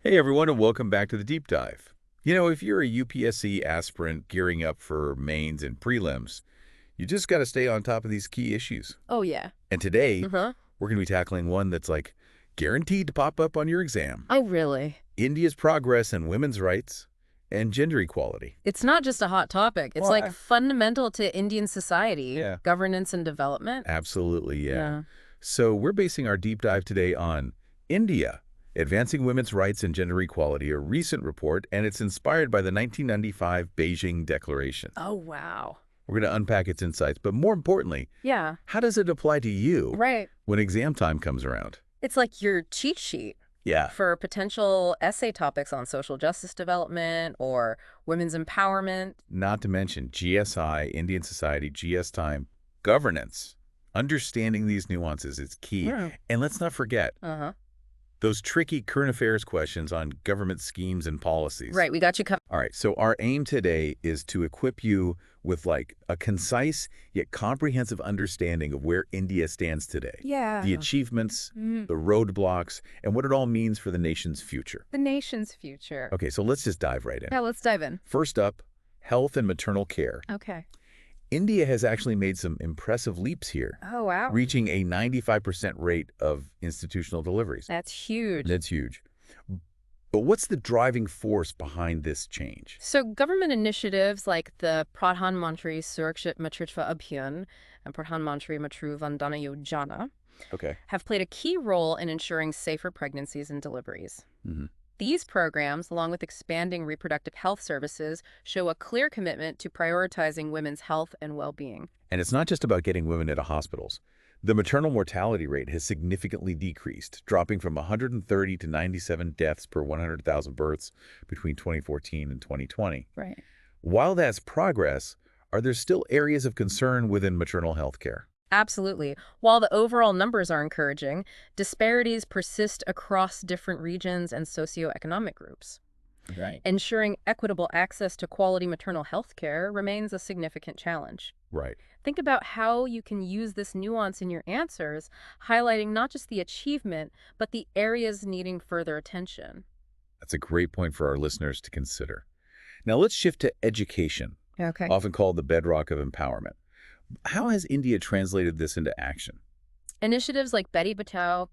Hey everyone, and welcome back to the Deep Dive. If you're a UPSC aspirant gearing up for mains and prelims, you just got to stay on top of these key issues. Oh, yeah. And today, Uh-huh. we're going to be tackling one that's guaranteed to pop up on your exam. Oh, really? India's progress in women's rights and gender equality. It's not just a hot topic. It's Well, fundamental to Indian society, Yeah. governance and development. Absolutely, yeah. So we're basing our deep dive today on India, Advancing Women's Rights and Gender Equality, a recent report, and it's inspired by the 1995 Beijing Declaration. Oh, wow. We're going to unpack its insights, but more importantly, Yeah. how does it apply to you Right. when exam time comes around? It's like your cheat sheet Yeah. for potential essay topics on social justice development or women's empowerment. Not to mention GSI, Indian Society, GS Time, governance. Understanding these nuances is key. Yeah. And let's not forget Uh-huh. those tricky current affairs questions on government schemes and policies. Right. We got you covered. All right, so our aim today is to equip you with a concise yet comprehensive understanding of where India stands today. Yeah. The achievements, the roadblocks, and what it all means for the nation's future. The nation's future. Okay, so let's just dive right in. Yeah, let's dive in. First up, health and maternal care. Okay. India has actually made some impressive leaps here, Oh, wow. reaching a 95% rate of institutional deliveries. That's huge. That's huge. But what's the driving force behind this change? So government initiatives like the Pradhan Mantri Surakshit Matritva Abhiyan and Pradhan Mantri Matru Vandana Yojana Okay. have played a key role in ensuring safer pregnancies and deliveries. Mm-hmm. These programs, along with expanding reproductive health services, show a clear commitment to prioritizing women's health and well-being. And it's not just about getting women into hospitals. The maternal mortality rate has significantly decreased, dropping from 130 to 97 deaths per 100,000 births between 2014 and 2020. Right. While that's progress, are there still areas of concern within maternal health care? Absolutely. While the overall numbers are encouraging, disparities persist across different regions and socioeconomic groups. Right. Ensuring equitable access to quality maternal health care remains a significant challenge. Right. Think about how you can use this nuance in your answers, highlighting not just the achievement, but the areas needing further attention. That's a great point for our listeners to consider. Now let's shift to education, Okay. often called the bedrock of empowerment. How has India translated this into action? Initiatives like Betty Patel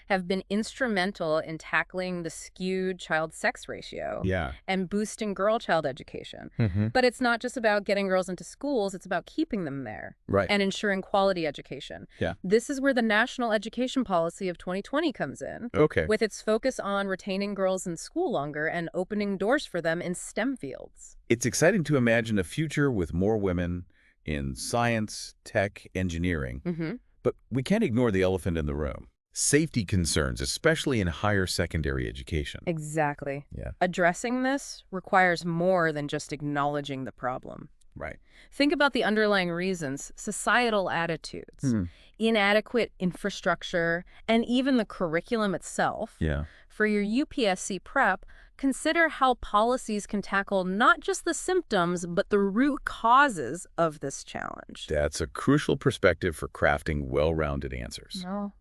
have been instrumental in tackling the skewed child sex ratio Yeah. and boosting girl-child education. Mm-hmm. But it's not just about getting girls into schools, it's about keeping them there Right. and ensuring quality education. Yeah. This is where the National Education Policy of 2020 comes in, Okay. with its focus on retaining girls in school longer and opening doors for them in STEM fields. It's exciting to imagine a future with more women in science, tech, engineering, Mm-hmm. but we can't ignore the elephant in the room. Safety concerns, especially in higher secondary education. Exactly. Yeah. Addressing this requires more than just acknowledging the problem. Right. Think about the underlying reasons: societal attitudes, inadequate infrastructure, and even the curriculum itself. Yeah. For your UPSC prep, consider how policies can tackle not just the symptoms, but the root causes of this challenge. That's a crucial perspective for crafting well-rounded answers. No.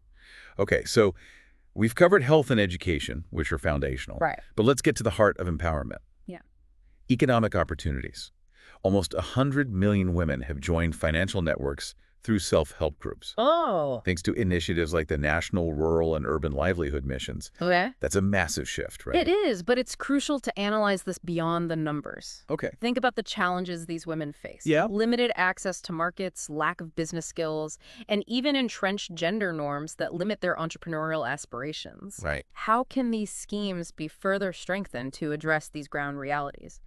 Okay, so we've covered health and education, which are foundational. Right. But let's get to the heart of empowerment. Yeah. Economic opportunities. Almost 100 million women have joined financial networks through self-help groups. Oh. Thanks to initiatives like the National Rural and Urban Livelihood Missions. Okay. That's a massive shift, right? It is, but it's crucial to analyze this beyond the numbers. Okay. Think about the challenges these women face. Yeah. Limited access to markets, lack of business skills, and even entrenched gender norms that limit their entrepreneurial aspirations. Right. How can these schemes be further strengthened to address these ground realities?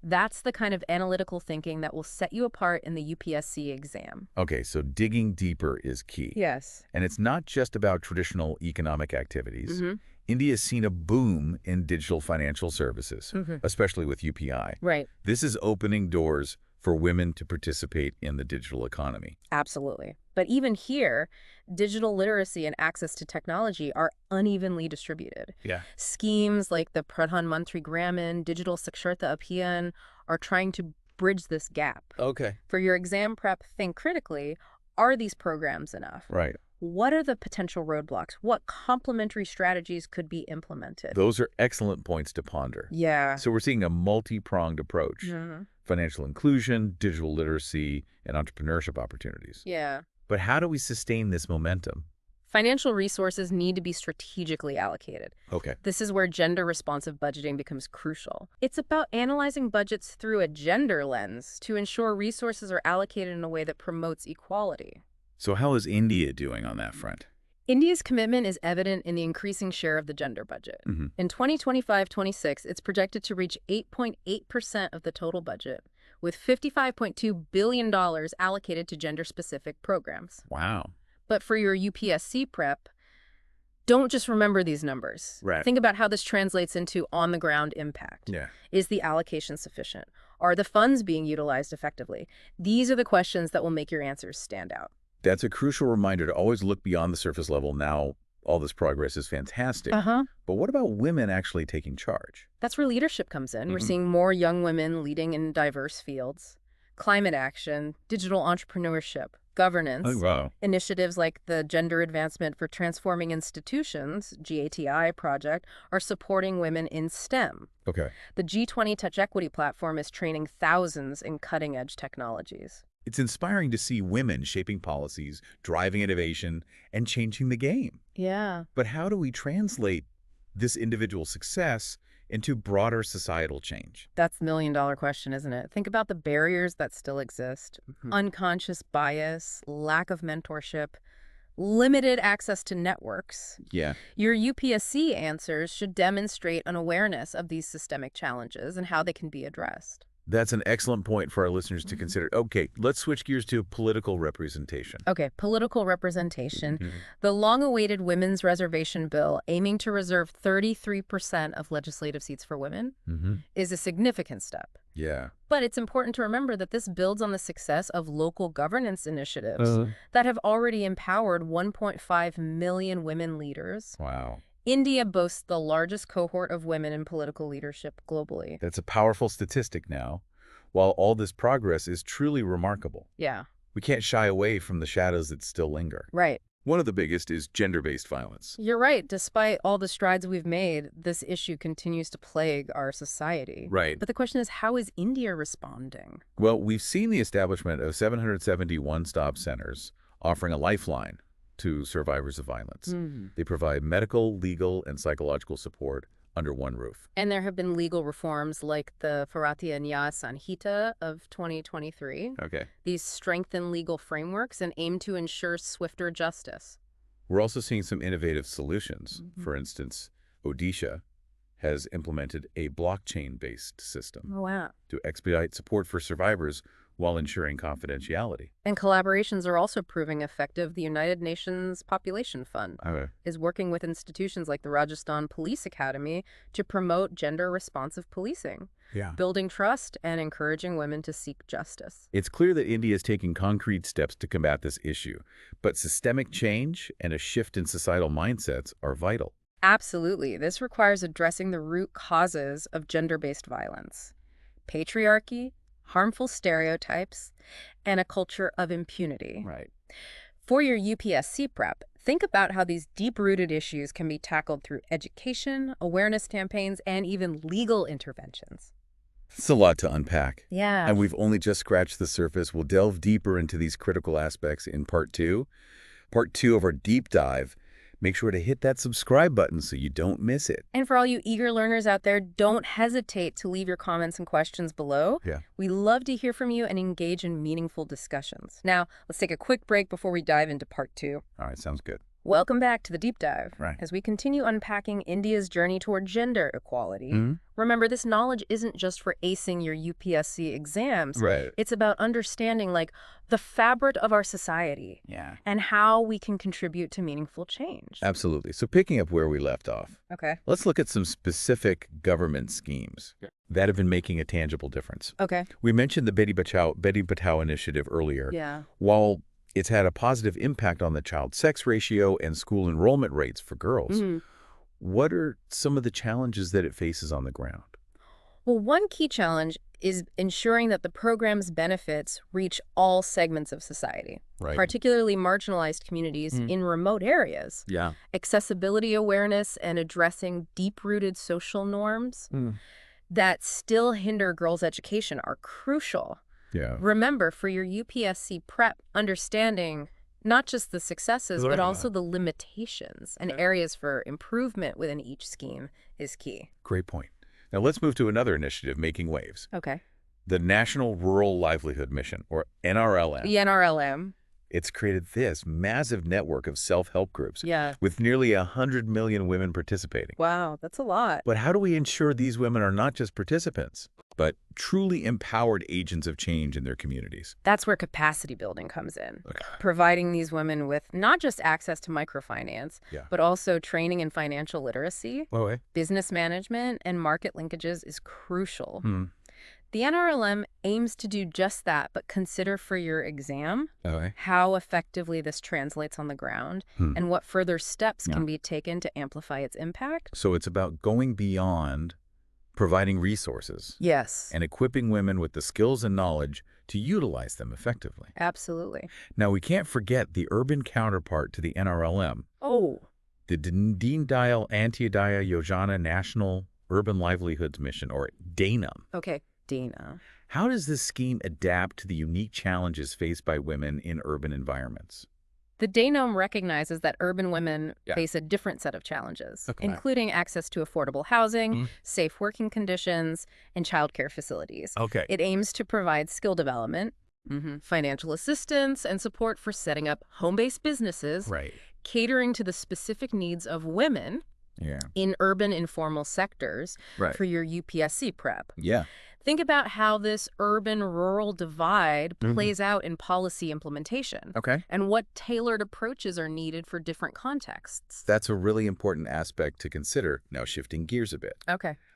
That's the kind of analytical thinking that will set you apart in the UPSC exam. Okay, so digging deeper is key. Yes. And it's not just about traditional economic activities. Mm-hmm. India's seen a boom in digital financial services, Mm-hmm. especially with UPI. Right. This is opening doors for women to participate in the digital economy. Absolutely. But even here, digital literacy and access to technology are unevenly distributed. Yeah. Schemes like the Pradhan Mantri Gramin, Digital Saksharta Abhiyan are trying to bridge this gap. Okay. For your exam prep, think critically, are these programs enough? Right. What are the potential roadblocks? What complementary strategies could be implemented? Those are excellent points to ponder. Yeah. So we're seeing a multi-pronged approach. Financial inclusion, digital literacy, and entrepreneurship opportunities. Yeah. But how do we sustain this momentum? Financial resources need to be strategically allocated. Okay. This is where gender-responsive budgeting becomes crucial. It's about analyzing budgets through a gender lens to ensure resources are allocated in a way that promotes equality. So how is India doing on that front? India's commitment is evident in the increasing share of the gender budget. In 2025-26, it's projected to reach 8.8% of the total budget, with $55.2 billion allocated to gender-specific programs. Wow. But for your UPSC prep, don't just remember these numbers. Right. Think about how this translates into on-the-ground impact. Yeah. Is the allocation sufficient? Are the funds being utilized effectively? These are the questions that will make your answers stand out. That's a crucial reminder to always look beyond the surface level. Now, all this progress is fantastic. But what about women actually taking charge? That's where leadership comes in. We're seeing more young women leading in diverse fields. Climate action, digital entrepreneurship, governance. Oh, wow. Initiatives like the Gender Advancement for Transforming Institutions, GATI project, are supporting women in STEM. Okay. The G20 Touch Equity platform is training thousands in cutting-edge technologies. It's inspiring to see women shaping policies, driving innovation, and changing the game. Yeah. But how do we translate this individual success into broader societal change? That's the million-dollar question, isn't it? Think about the barriers that still exist. Unconscious bias, lack of mentorship, limited access to networks. Yeah. Your UPSC answers should demonstrate an awareness of these systemic challenges and how they can be addressed. That's an excellent point for our listeners to consider. Okay, let's switch gears to political representation. Okay, political representation. The long-awaited Women's Reservation Bill, aiming to reserve 33% of legislative seats for women, is a significant step. Yeah. But it's important to remember that this builds on the success of local governance initiatives that have already empowered 1.5 million women leaders. Wow. India boasts the largest cohort of women in political leadership globally. That's a powerful statistic now. While all this progress is truly remarkable, Yeah. we can't shy away from the shadows that still linger. Right. One of the biggest is gender-based violence. You're right. Despite all the strides we've made, this issue continues to plague our society. Right. But the question is, how is India responding? Well, we've seen the establishment of 770 one-stop centers offering a lifeline to survivors of violence. They provide medical, legal, and psychological support under one roof. And there have been legal reforms like the Bharatiya Nyaya Sanhita of 2023. Okay. These strengthen legal frameworks and aim to ensure swifter justice. We're also seeing some innovative solutions. For instance, Odisha has implemented a blockchain-based system Oh, wow. to expedite support for survivors while ensuring confidentiality. And collaborations are also proving effective. The United Nations Population Fund is working with institutions like the Rajasthan Police Academy to promote gender-responsive policing, building trust and encouraging women to seek justice. It's clear that India is taking concrete steps to combat this issue, but systemic change and a shift in societal mindsets are vital. Absolutely. This requires addressing the root causes of gender-based violence: patriarchy, harmful stereotypes, and a culture of impunity. Right. For your UPSC prep, think about how these deep-rooted issues can be tackled through education, awareness campaigns, and even legal interventions. It's a lot to unpack. Yeah. And we've only just scratched the surface. We'll delve deeper into these critical aspects in part 2. Part 2 of our deep dive. Make sure to hit that subscribe button so you don't miss it. And for all you eager learners out there, don't hesitate to leave your comments and questions below. Yeah. We love to hear from you and engage in meaningful discussions. Now, let's take a quick break before we dive into part 2. All right, sounds good. Welcome back to the Deep Dive. Right. As we continue unpacking India's journey toward gender equality, remember, this knowledge isn't just for acing your UPSC exams. Right. It's about understanding, like, the fabric of our society and how we can contribute to meaningful change. Absolutely. So picking up where we left off, Okay. let's look at some specific government schemes that have been making a tangible difference. Okay. We mentioned the Beti Bachao initiative earlier. Yeah. While it's had a positive impact on the child sex ratio and school enrollment rates for girls, what are some of the challenges that it faces on the ground? Well, one key challenge is ensuring that the program's benefits reach all segments of society, particularly marginalized communities in remote areas. Yeah. Accessibility awareness and addressing deep-rooted social norms that still hinder girls' education are crucial. Yeah. Remember, for your UPSC prep, understanding not just the successes, but also the limitations and areas for improvement within each scheme is key. Great point. Now let's move to another initiative making waves. Okay. The National Rural Livelihood Mission, or NRLM. The NRLM. It's created this massive network of self-help groups with nearly 100 million women participating. Wow, that's a lot. But how do we ensure these women are not just participants, but truly empowered agents of change in their communities? That's where capacity building comes in. Providing these women with not just access to microfinance, but also training in financial literacy, business management, and market linkages is crucial. The NRLM aims to do just that, but consider for your exam how effectively this translates on the ground and what further steps can be taken to amplify its impact. So it's about going beyond providing resources. Yes. And equipping women with the skills and knowledge to utilize them effectively. Absolutely. Now, we can't forget the urban counterpart to the NRLM. The Deen Dayal Antyodaya Yojana National Urban Livelihoods Mission, or DANA. Okay. Dana. How does this scheme adapt to the unique challenges faced by women in urban environments? The DANOM recognizes that urban women face a different set of challenges, including access to affordable housing, safe working conditions, and childcare facilities. It aims to provide skill development, financial assistance, and support for setting up home-based businesses, catering to the specific needs of women in urban informal sectors for your UPSC prep. Think about how this urban-rural divide plays out in policy implementation and what tailored approaches are needed for different contexts. That's a really important aspect to consider. Now shifting gears a bit.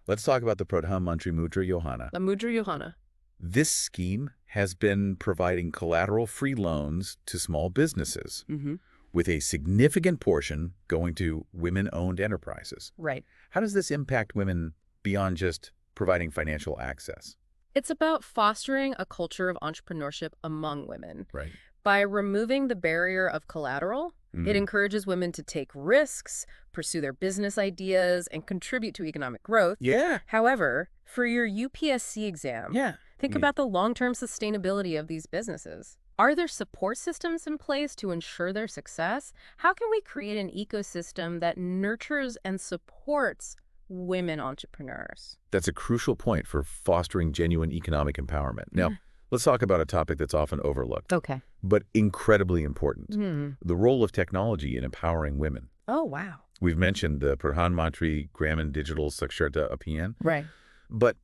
Let's talk about the Pradhan Mantri Mudra Yojana. The Mudra Yojana. This scheme has been providing collateral-free loans to small businesses, with a significant portion going to women-owned enterprises. How does this impact women beyond just providing financial access? It's about fostering a culture of entrepreneurship among women. By removing the barrier of collateral, it encourages women to take risks, pursue their business ideas, and contribute to economic growth. However, for your UPSC exam, think about the long-term sustainability of these businesses. Are there support systems in place to ensure their success? How can we create an ecosystem that nurtures and supports women entrepreneurs? That's a crucial point for fostering genuine economic empowerment. Now, let's talk about a topic that's often overlooked, but incredibly important, the role of technology in empowering women. We've mentioned the Pradhan Mantri Gramin Digital Saksharta Abhiyan. But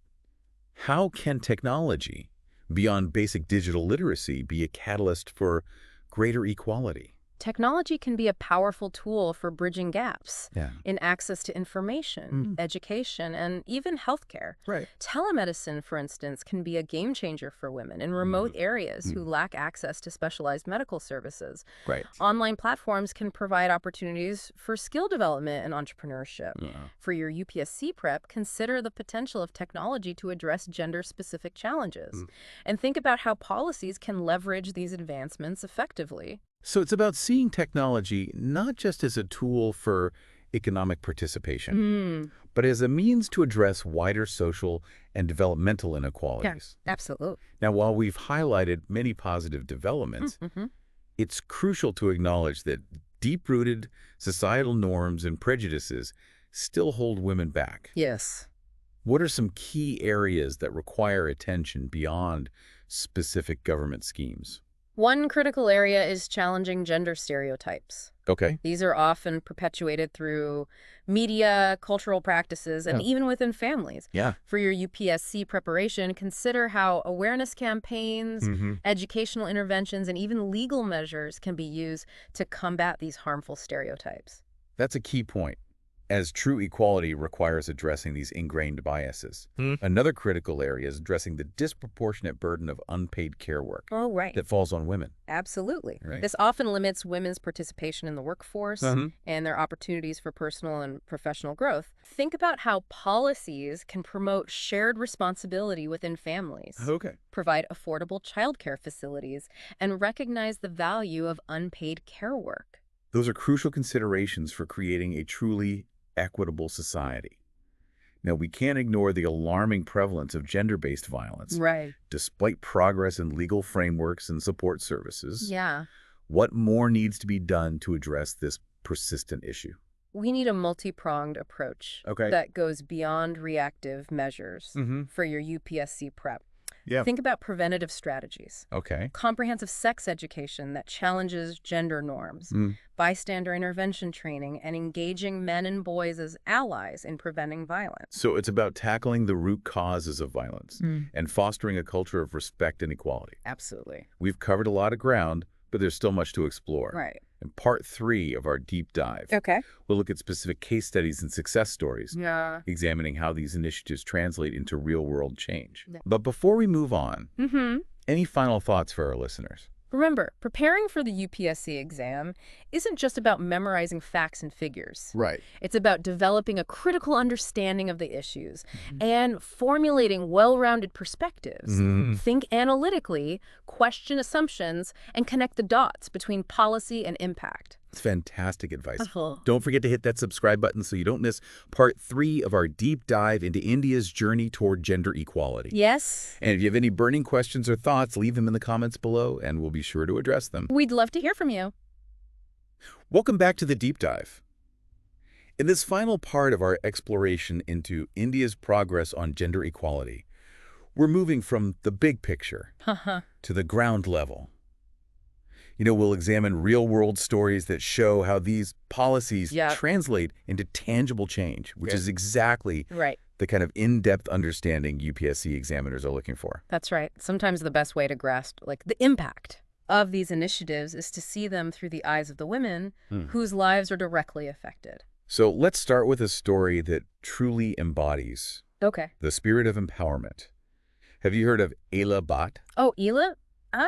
how can technology, beyond basic digital literacy, be a catalyst for greater equality? Technology can be a powerful tool for bridging gaps in access to information, education, and even healthcare. Telemedicine, for instance, can be a game changer for women in remote areas who lack access to specialized medical services. Online platforms can provide opportunities for skill development and entrepreneurship. For your UPSC prep, consider the potential of technology to address gender-specific challenges. And think about how policies can leverage these advancements effectively. So it's about seeing technology not just as a tool for economic participation, but as a means to address wider social and developmental inequalities. Absolutely. Now, while we've highlighted many positive developments, it's crucial to acknowledge that deep-rooted societal norms and prejudices still hold women back. What are some key areas that require attention beyond specific government schemes? One critical area is challenging gender stereotypes. These are often perpetuated through media, cultural practices, and even within families. For your UPSC preparation, consider how awareness campaigns, educational interventions, and even legal measures can be used to combat these harmful stereotypes. That's a key point. as true equality requires addressing these ingrained biases. Another critical area is addressing the disproportionate burden of unpaid care work that falls on women. Absolutely. Right. This often limits women's participation in the workforce and their opportunities for personal and professional growth. Think about how policies can promote shared responsibility within families, provide affordable childcare facilities, and recognize the value of unpaid care work. Those are crucial considerations for creating a truly equitable society. Now, we can't ignore the alarming prevalence of gender-based violence. Right. Despite progress in legal frameworks and support services, what more needs to be done to address this persistent issue? We need a multi-pronged approach that goes beyond reactive measures for your UPSC prep. Think about preventative strategies. Comprehensive sex education that challenges gender norms, bystander intervention training, and engaging men and boys as allies in preventing violence. So it's about tackling the root causes of violence and fostering a culture of respect and equality. Absolutely. We've covered a lot of ground, but there's still much to explore. Right. In part 3 of our deep dive, we'll look at specific case studies and success stories, examining how these initiatives translate into real-world change. But before we move on, any final thoughts for our listeners? Remember, preparing for the UPSC exam isn't just about memorizing facts and figures. Right. It's about developing a critical understanding of the issues and formulating well-rounded perspectives. Think analytically, question assumptions, and connect the dots between policy and impact. It's fantastic advice. Don't forget to hit that subscribe button so you don't miss part 3 of our deep dive into India's journey toward gender equality. Yes. And if you have any burning questions or thoughts, leave them in the comments below and we'll be sure to address them. We'd love to hear from you. Welcome back to the deep dive. In this final part of our exploration into India's progress on gender equality, we're moving from the big picture to the ground level. We'll examine real-world stories that show how these policies translate into tangible change, which is exactly the kind of in-depth understanding UPSC examiners are looking for. That's right. Sometimes the best way to grasp the impact of these initiatives is to see them through the eyes of the women whose lives are directly affected. So let's start with a story that truly embodies the spirit of empowerment. Have you heard of Ela Bhatt? Oh, Ela?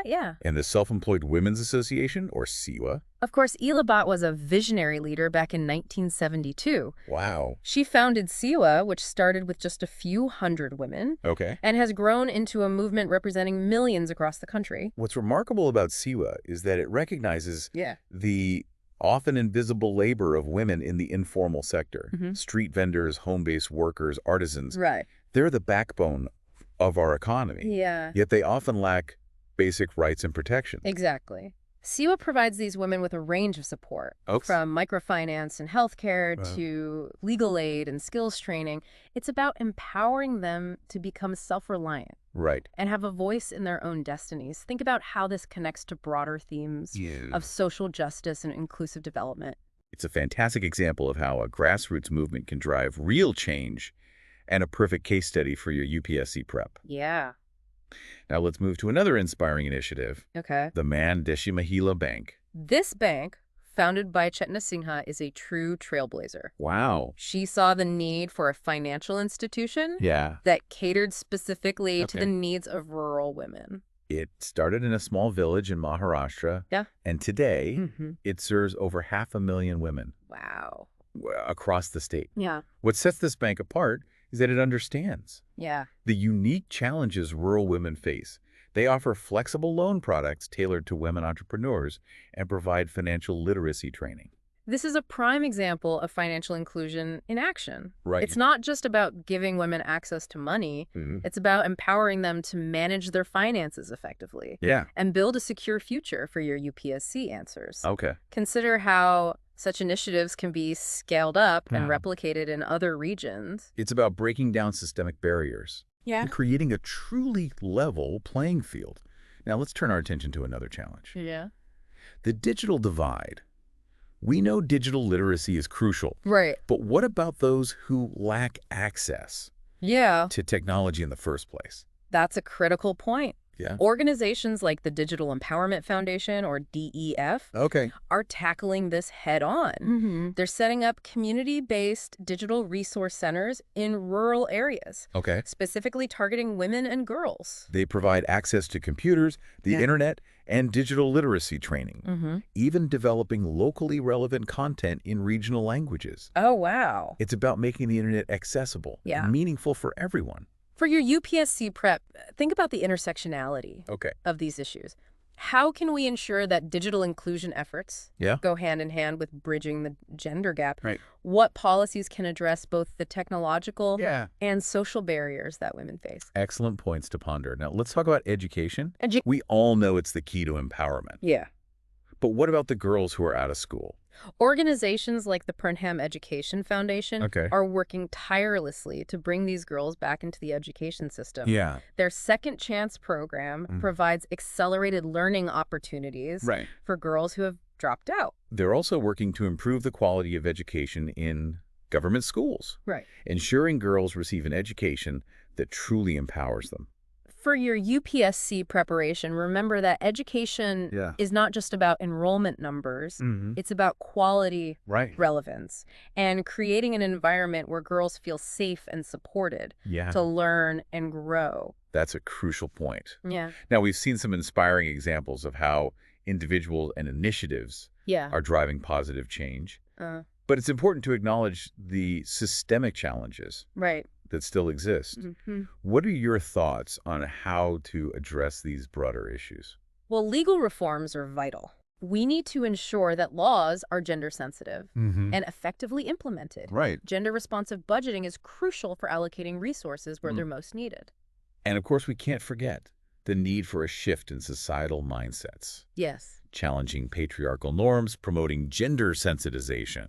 Yeah. And the Self-Employed Women's Association, or SEWA? Of course, Ela Bhatt was a visionary leader back in 1972. Wow. She founded SEWA, which started with just a few hundred women, and has grown into a movement representing millions across the country. What's remarkable about SEWA is that it recognizes the often invisible labor of women in the informal sector. Street vendors, home-based workers, artisans. Right. They're the backbone of our economy. Yeah. Yet they often lack basic rights and protections. Exactly. SEWA provides these women with a range of support, from microfinance and healthcare to legal aid and skills training. It's about empowering them to become self-reliant and have a voice in their own destinies. Think about how this connects to broader themes of social justice and inclusive development. It's a fantastic example of how a grassroots movement can drive real change and a perfect case study for your UPSC prep. Yeah. Now let's move to another inspiring initiative. The Man Deshi Mahila Bank. This bank, founded by Chetna Singha, is a true trailblazer. Wow. She saw the need for a financial institution that catered specifically to the needs of rural women. It started in a small village in Maharashtra. And today, it serves over 500,000 women. Wow. Across the state. Yeah. What sets this bank apart is that it understands the unique challenges rural women face. They offer flexible loan products tailored to women entrepreneurs and provide financial literacy training. This is a prime example of financial inclusion in action. It's not just about giving women access to money. It's about empowering them to manage their finances effectively and build a secure future for your UPSC answers. Consider how such initiatives can be scaled up and replicated in other regions. It's about breaking down systemic barriers and creating a truly level playing field. Now let's turn our attention to another challenge. The digital divide. We know digital literacy is crucial. But what about those who lack access to technology in the first place? That's a critical point. Yeah. Organizations like the Digital Empowerment Foundation, or DEF, are tackling this head-on. They're setting up community-based digital resource centers in rural areas, specifically targeting women and girls. They provide access to computers, the internet, and digital literacy training, even developing locally relevant content in regional languages. Oh, wow. It's about making the internet accessible, meaningful for everyone. For your UPSC prep, think about the intersectionality of these issues. How can we ensure that digital inclusion efforts go hand in hand with bridging the gender gap? What policies can address both the technological and social barriers that women face? Excellent points to ponder. Now, let's talk about education. We all know it's the key to empowerment. But what about the girls who are out of school? Organizations like the Burnham Education Foundation are working tirelessly to bring these girls back into the education system. Their Second Chance program provides accelerated learning opportunities for girls who have dropped out. They're also working to improve the quality of education in government schools, ensuring girls receive an education that truly empowers them. For your UPSC preparation, remember that education is not just about enrollment numbers. It's about quality relevance and creating an environment where girls feel safe and supported to learn and grow. That's a crucial point. Now, we've seen some inspiring examples of how individuals and initiatives are driving positive change. But it's important to acknowledge the systemic challenges that still exist. What are your thoughts on how to address these broader issues? Well, legal reforms are vital. We need to ensure that laws are gender sensitive and effectively implemented. Gender responsive budgeting is crucial for allocating resources where they're most needed. And of course, we can't forget the need for a shift in societal mindsets. Challenging patriarchal norms, promoting gender sensitization,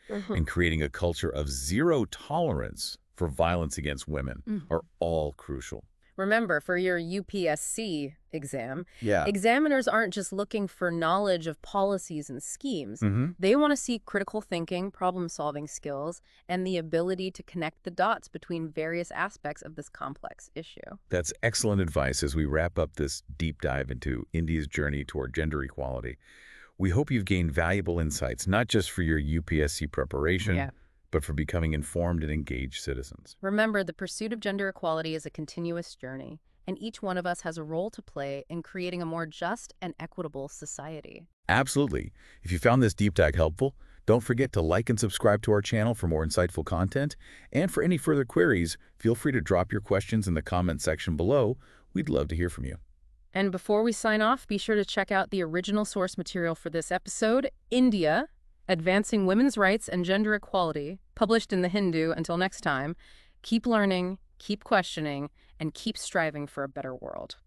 and creating a culture of zero tolerance for violence against women are all crucial. Remember, for your UPSC exam, examiners aren't just looking for knowledge of policies and schemes. They want to see critical thinking, problem-solving skills, and the ability to connect the dots between various aspects of this complex issue. That's excellent advice as we wrap up this deep dive into India's journey toward gender equality. We hope you've gained valuable insights, not just for your UPSC preparation, but for becoming informed and engaged citizens. Remember, the pursuit of gender equality is a continuous journey, and each one of us has a role to play in creating a more just and equitable society. Absolutely. If you found this deep dive helpful, don't forget to like and subscribe to our channel for more insightful content. And for any further queries, feel free to drop your questions in the comment section below. We'd love to hear from you. And before we sign off, be sure to check out the original source material for this episode, India, Advancing Women's Rights and Gender Equality, published in The Hindu. Until next time, keep learning, keep questioning, and keep striving for a better world.